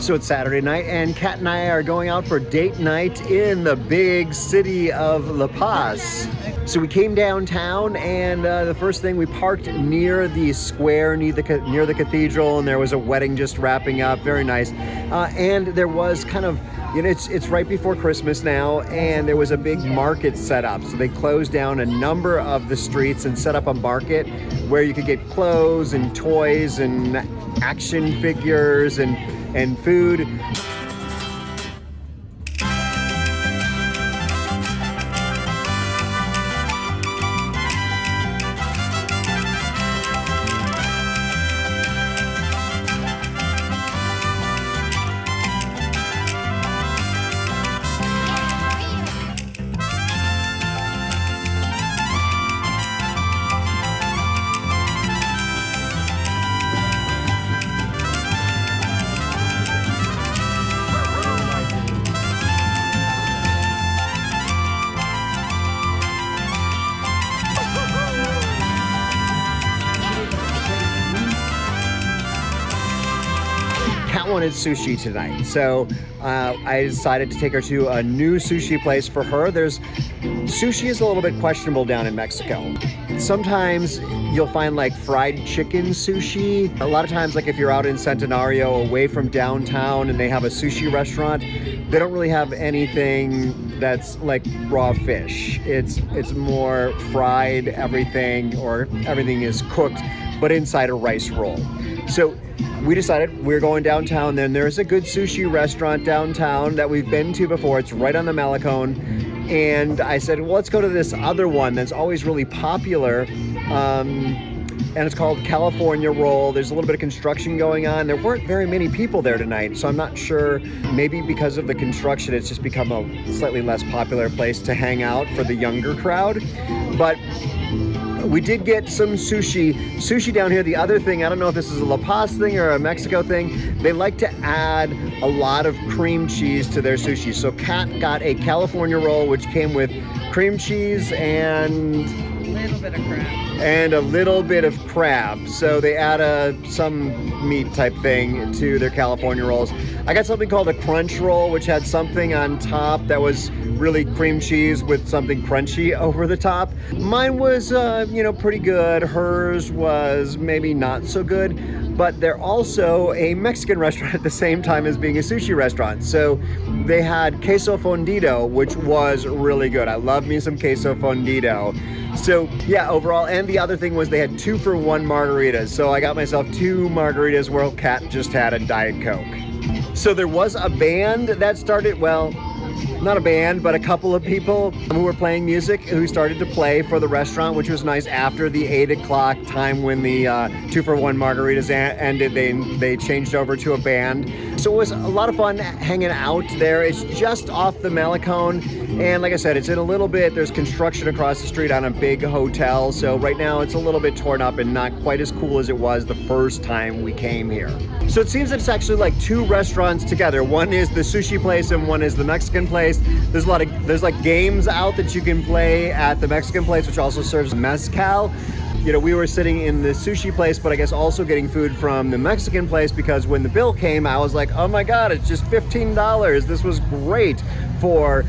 So it's Saturday night, and Kat and I are going out for date night in the big city of La Paz. So we came downtown, and the first thing, we parked near the square, near the cathedral, and there was a wedding just wrapping up. Very nice. And there was kind of, you know, it's right before Christmas now, and there was a big market set up. So they closed down a number of the streets and set up a market where you could get clothes and toys and action figures and food. Wanted sushi tonight, so I decided to take her to a new sushi place for her. Sushi is a little bit questionable down in Mexico. Sometimes you'll find like fried chicken sushi. A lot of times, like if you're out in Centenario away from downtown and they have a sushi restaurant, they don't really have anything that's like raw fish. It's more fried everything, or everything is cooked but inside a rice roll. So we decided we're going downtown. Then there's a good sushi restaurant downtown that we've been to before. It's right on the malecon. And I said, well, let's go to this other one that's always really popular. And it's called California Roll. There's a little bit of construction going on. There weren't very many people there tonight, so I'm not sure. Maybe because of the construction, it's just become a slightly less popular place to hang out for the younger crowd. But we did get some sushi down here. The other thing, I don't know if this is a La Paz thing or a Mexico thing, they like to add a lot of cream cheese to their sushi. So Kat got a California roll, which came with cream cheese and a little bit of crab. So they add some meat type thing to their California rolls. I got something called a crunch roll, which had something on top that was really cream cheese with something crunchy over the top. Mine was, pretty good. Hers was maybe not so good, but they're also a Mexican restaurant at the same time as being a sushi restaurant. So they had queso fondido, which was really good. I love me some queso fondido. So yeah, overall, and the other thing was they had 2-for-1 margaritas. So I got myself 2 margaritas while Kat just had a Diet Coke. So there was a band that started, well, not a band, but a couple of people who were playing music who started to play for the restaurant, which was nice. After the 8 o'clock time when the 2-for-1 margaritas ended, they changed over to a band. So it was a lot of fun hanging out there. It's just off the malecon. And like I said, it's in a little bit, there's construction across the street on a big hotel. So right now it's a little bit torn up and not quite as cool as it was the first time we came here. So it seems that it's actually like 2 restaurants together. One is the sushi place and one is the Mexican place. There's like games out that you can play at the Mexican place, which also serves mezcal. You know, we were sitting in the sushi place, but I guess also getting food from the Mexican place, because when the bill came, I was like, oh my God, it's just $15. This was great for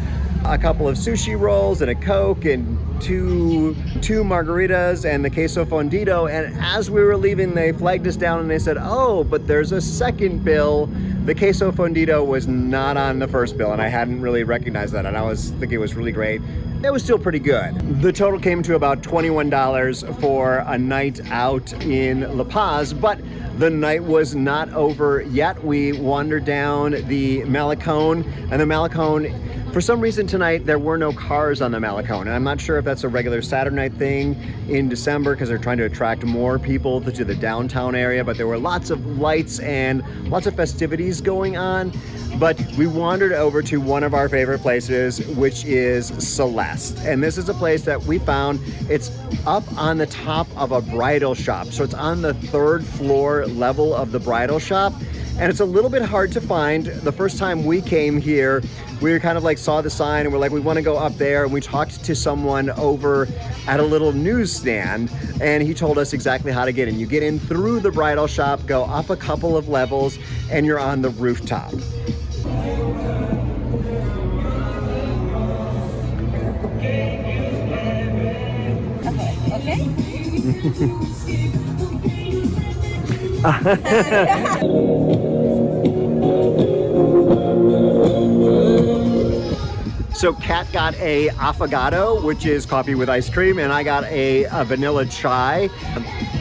a couple of sushi rolls and a Coke and two margaritas and the queso fondido. And as we were leaving, they flagged us down and they said, oh, but there's a second bill. The queso fondido was not on the first bill, and I hadn't really recognized that, and I was thinking it was really great. It was still pretty good. The total came to about $21 for a night out in La Paz, but the night was not over yet. We wandered down the malecon, and the malecon, for some reason tonight, there were no cars on the malecon. And I'm not sure if that's a regular Saturday night thing in December because they're trying to attract more people to the downtown area, but there were lots of lights and lots of festivities going on. But we wandered over to one of our favorite places, which is Celeste. And this is a place that we found. It's up on the top of a bridal shop. So it's on the 3rd floor level of the bridal shop. And it's a little bit hard to find. The first time we came here, we were kind of like saw the sign and we're like, we want to go up there. And we talked to someone over at a little newsstand and he told us exactly how to get in. You get in through the bridal shop, go up a couple of levels, and you're on the rooftop. Okay. So Kat got a affogato, which is coffee with ice cream, and I got a vanilla chai.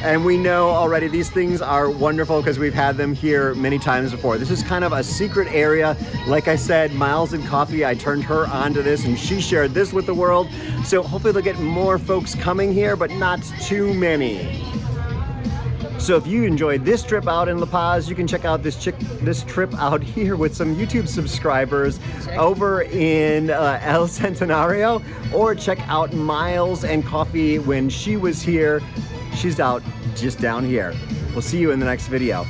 And we know already these things are wonderful because we've had them here many times before. This is kind of a secret area. Like I said, Miles and Coffee, I turned her onto this and she shared this with the world. So hopefully they'll get more folks coming here, but not too many. So if you enjoyed this trip out in La Paz, you can check out this trip out here with some YouTube subscribers over in El Centenario, or check out Miles and Coffee when she was here. She's out just down here. We'll see you in the next video.